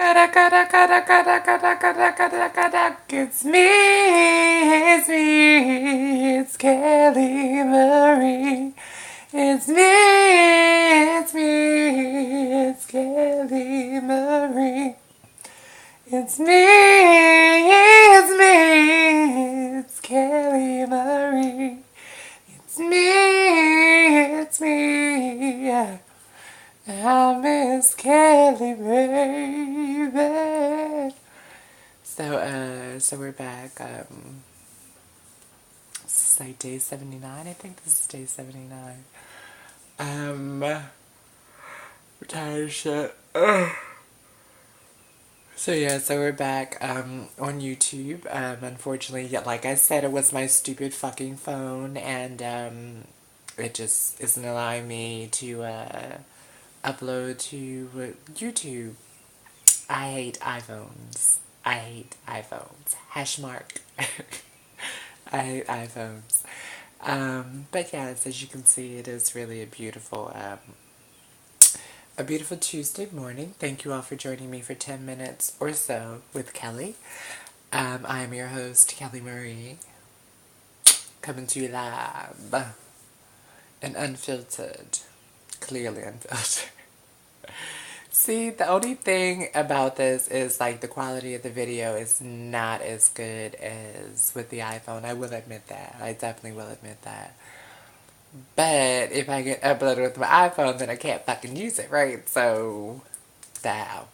It's me, it's Kelly Marie. It's Kelly Marie. It's Kelly Marie. It's me, yeah. I miss Kelly, baby. So we're back. This is like day 79. I think this is day 79. We're tired of shit. Ugh. So yeah, so we're back on YouTube. Unfortunately, yeah, like I said, it was my stupid fucking phone, and it just isn't allowing me to upload to YouTube. I hate iPhones. I hate iPhones. Hash mark. I hate iPhones. But yes, as you can see, it is really a beautiful Tuesday morning. Thank you all for joining me for 10 minutes or so with Kelly. I am your host, Kelly Marie, coming to you live and unfiltered, clearly unfiltered. See, the only thing about this is like the quality of the video is not as good as with the iPhone. I will admit that. I definitely will admit that. But if I get uploaded with my iPhone, then I can't fucking use it, right? So, wow.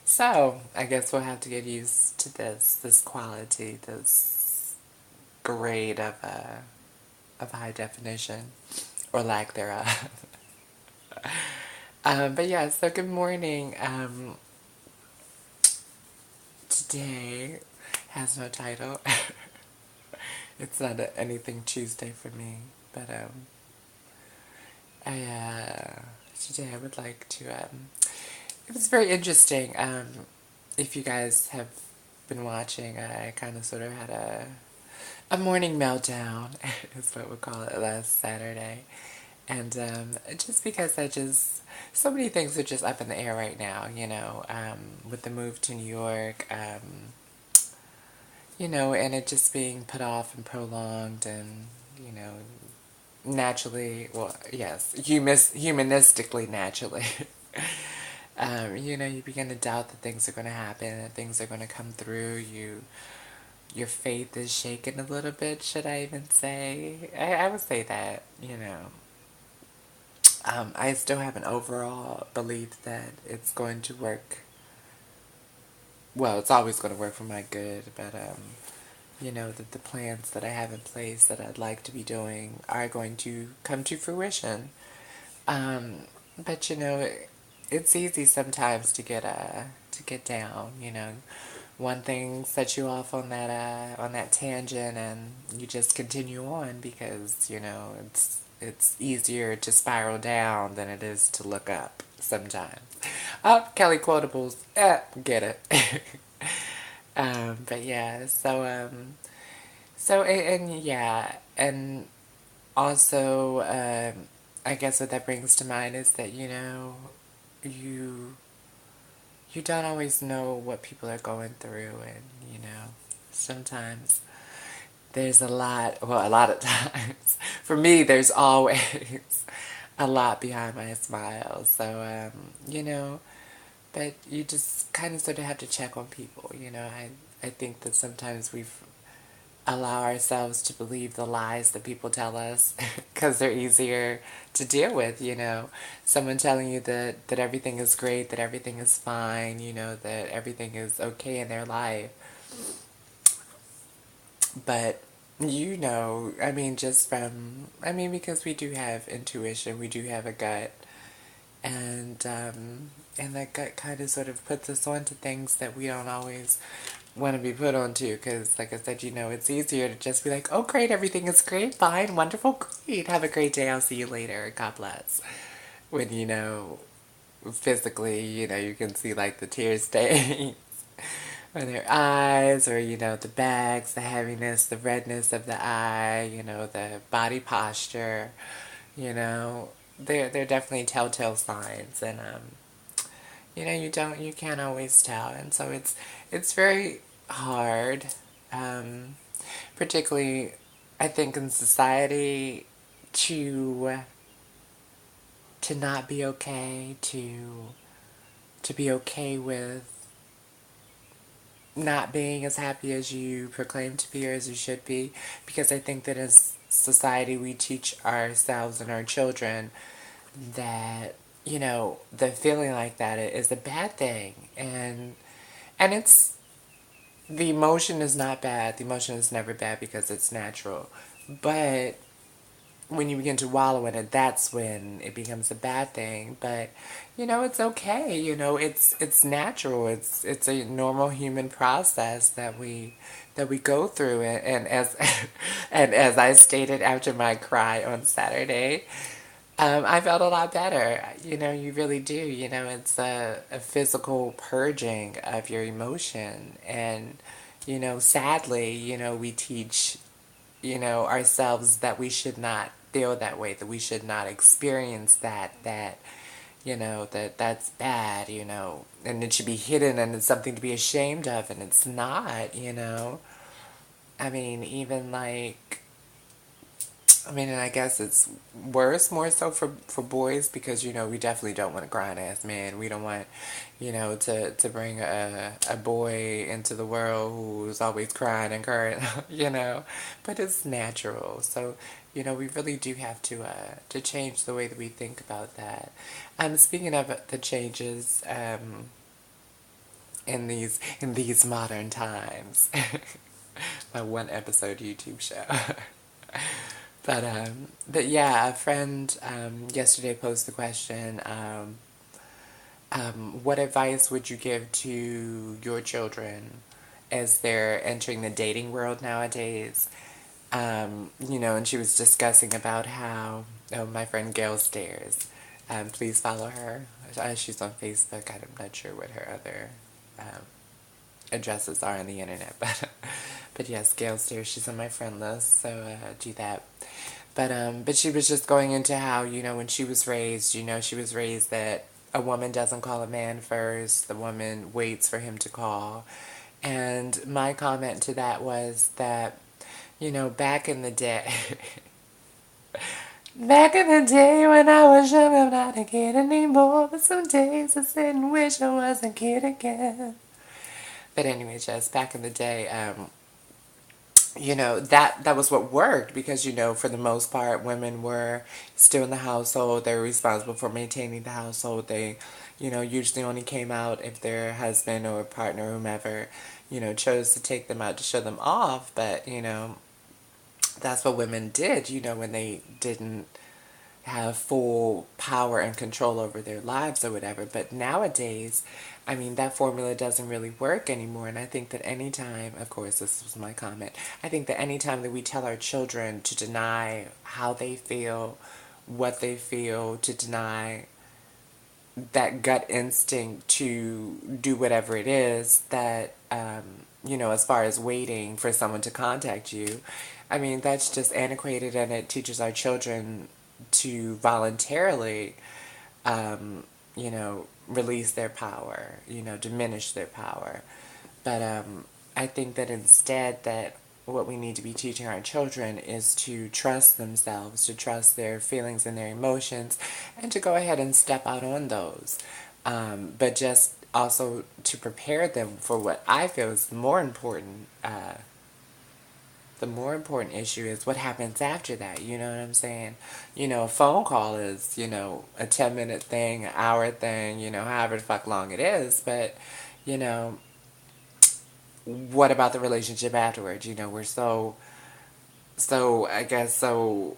So, I guess we'll have to get used to this quality, this grade of high definition, or lack thereof. But yeah, so good morning. Today has no title. It's not anything Tuesday for me, but today I would like to it was very interesting. If you guys have been watching, I kind of sort of had a morning meltdown, is what we call it, last Saturday. And just because so many things are just up in the air right now, with the move to New York, and it just being put off and prolonged and, naturally, well, yes, humanistically naturally. You begin to doubt that things are going to happen, that things are going to come through. Your faith is shaken a little bit, should I even say? I would say that. I still have an overall belief that it's going to work. Well, it's always going to work for my good, but, that the plans that I have in place that I'd like to be doing are going to come to fruition. But, it's easy sometimes to get down, One thing sets you off on that tangent, and you just continue on because, it's easier to spiral down than it is to look up sometimes. Oh, Kelly Quotables. Get it. But yeah, and yeah, and also, I guess what that brings to mind is that, you, you don't always know what people are going through, and, sometimes there's a lot of times. For me, there's always a lot behind my smile. So, but you just kind of sort of have to check on people. I think that sometimes we've allow ourselves to believe the lies that people tell us because they're easier to deal with, Someone telling you that everything is great, that everything is fine, that everything is okay in their life. But, I mean, because we do have intuition, we do have a gut, and that gut kind of sort of puts us onto things that we don't always want to be put onto, because like I said, it's easier to just be like, oh great, everything is great, fine, wonderful, great, have a great day, I'll see you later, God bless. When, physically, you can see like the tear stains on their eyes, or, the bags, the heaviness, the redness of the eye, the body posture, they're definitely telltale signs. And you can't always tell. And so it's very hard, um, particularly, I think, in society to not be okay, to be okay with not being as happy as you proclaim to be or as you should be, because I think that as society we teach ourselves and our children that the feeling like that is a bad thing, and it's the emotion is not bad. The emotion is never bad because it's natural, but when you begin to wallow in it, that's when it becomes a bad thing. But it's okay. It's natural. It's a normal human process that we go through. And as and as I stated after my cry on Saturday, I felt a lot better. You really do. It's a physical purging of your emotion, and sadly, we teach ourselves that we should not feel that way, that we should not experience that that's bad, and it should be hidden and it's something to be ashamed of, and it's not. I mean, even like, and I guess it's worse, more so for boys, because we definitely don't want a crying ass man. We don't want to bring a boy into the world who's always crying and current, but it's natural. So we really do have to change the way that we think about that. Speaking of the changes, in these modern times, my one episode YouTube show. But yeah, a friend yesterday posed the question, what advice would you give to your children as they're entering the dating world nowadays? And she was discussing about how, oh, my friend Gail Stairs, please follow her. She's on Facebook. I'm not sure what her other um, addresses are on the internet, but yes, Gail Stairs, she's on my friend list, so do that. But she was just going into how, when she was raised, she was raised that a woman doesn't call a man first, the woman waits for him to call. And my comment to that was that, back in the day, back in the day when I was young, I'm not a kid anymore, but some days I sit and wish I was a kid again. But anyway, just back in the day, that was what worked, because for the most part women were still in the household. They were responsible for maintaining the household. They usually only came out if their husband or partner, whomever, chose to take them out to show them off. But that's what women did, when they didn't have full power and control over their lives or whatever. But nowadays, that formula doesn't really work anymore. And I think that anytime, of course, this was my comment, I think that anytime that we tell our children to deny how they feel, what they feel, to deny that gut instinct to do whatever it is that, as far as waiting for someone to contact you, that's just antiquated, and it teaches our children to voluntarily, release their power, diminish their power. But I think that instead, that what we need to be teaching our children is to trust themselves, to trust their feelings and their emotions, and to go ahead and step out on those. But just also to prepare them for what I feel is more important. The more important issue is what happens after that. You know what I'm saying? A phone call is, a 10-minute thing, an hour thing, however the fuck long it is. But, you know, what about the relationship afterwards? We're I guess, so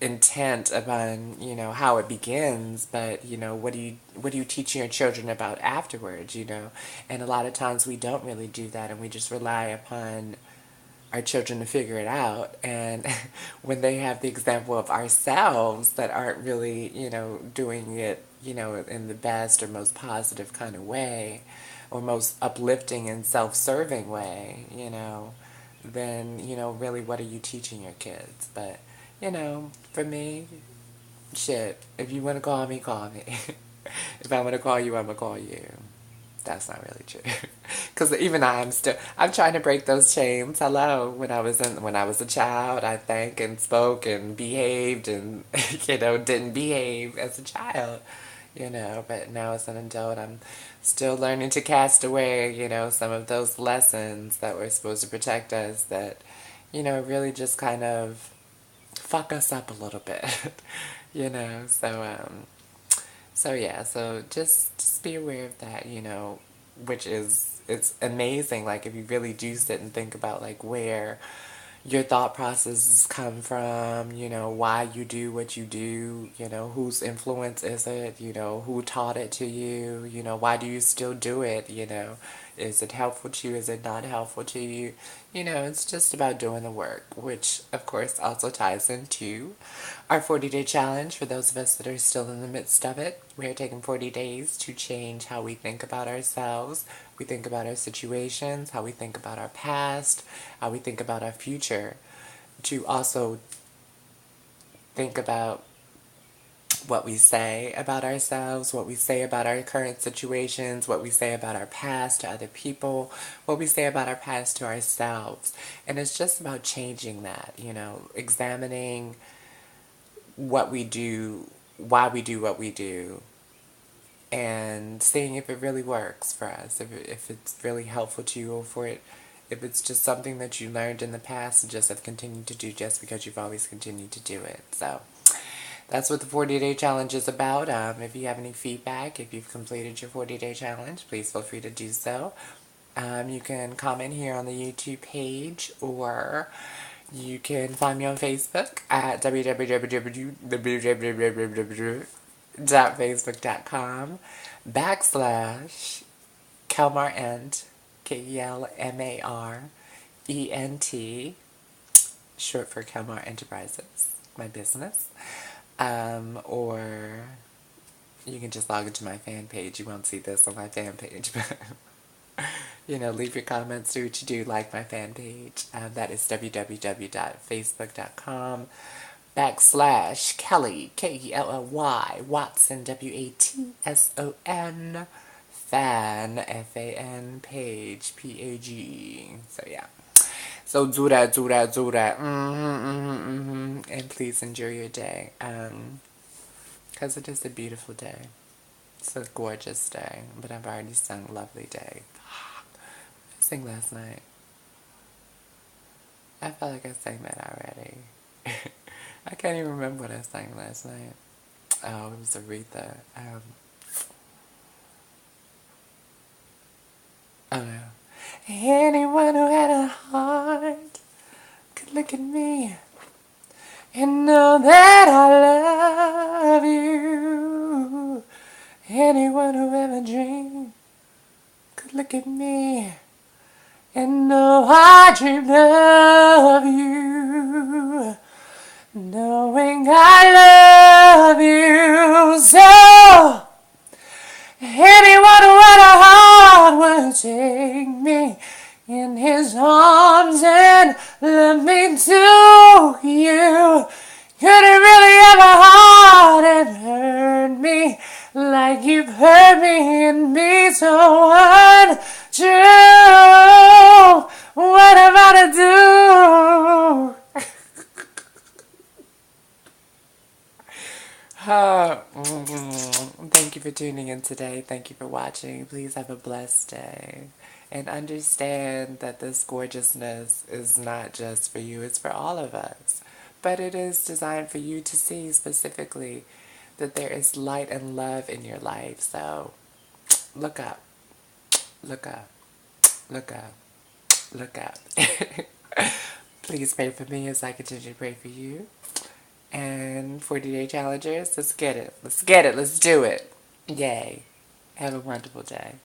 intent upon, how it begins, but, what do you teach your children about afterwards, And a lot of times we don't really do that, and we just rely upon our children to figure it out. And when they have the example of ourselves that aren't really, doing it, in the best or most positive kind of way, or most uplifting and self-serving way, then, really, what are you teaching your kids? But, for me, shit, if you want to call me, call me. If I'm gonna call you, I'm gonna call you. That's not really true. Because even I'm trying to break those chains. Hello, when I was a child, I think and spoke and behaved and didn't behave as a child, But now as an adult, I'm still learning to cast away, some of those lessons that were supposed to protect us that, really just kind of fuck us up a little bit, So yeah, so just be aware of that, which is it's amazing. Like if you really do sit and think about like where your thought processes come from, why you do what you do, whose influence is it, who taught it to you, why do you still do it, is it helpful to you, is it not helpful to you, it's just about doing the work, which of course also ties into our 40-day challenge for those of us that are still in the midst of it. We're taking 40 days to change how we think about ourselves, we think about our situations, how we think about our past, how we think about our future, to also think about what we say about ourselves, what we say about our current situations, what we say about our past to other people, what we say about our past to ourselves. And it's just about changing that, examining what we do, why we do what we do, and seeing if it really works for us, if it's really helpful to you, or if it's just something that you learned in the past and just have continued to do just because you've always continued to do it. So that's what the 40-day challenge is about. If you have any feedback, if you've completed your 40-day challenge, please feel free to do so. You can comment here on the YouTube page, or you can find me on Facebook at www.facebook.com/KelmarEnt, KelmarEnt, short for Kelmar Enterprises, my business. Or you can just log into my fan page. You won't see this on my fan page, but leave your comments, do what you do, like my fan page. That is www.facebook.com/Kelly, Kelly, Watson, Watson, fan, FAN, page, PAG. So yeah. So do that, do that, do that. And please enjoy your day. Because it is a beautiful day. It's a gorgeous day. But I've already sung Lovely Day. I sang last night. I felt like I sang that already. I can't even remember what I sang last night. Oh, it was Aretha. Oh no. Anyone who had a heart could look at me and know that I love you. Anyone who ever dreamed could look at me and know I dreamed of you. Knowing I love you so. Anyone who had a heart would take me in his arms and let me to you. Couldn't really have a heart and hurt me like you've hurt me and me so untrue. What am I to do? Thank you for tuning in today. Thank you for watching. Please have a blessed day. And understand that this gorgeousness is not just for you, it's for all of us. But it is designed for you to see specifically that there is light and love in your life. So look up, look up, look up, look up. Please pray for me as I continue to pray for you. And 40-day challengers, let's get it. Let's get it. Let's do it. Yay. Have a wonderful day.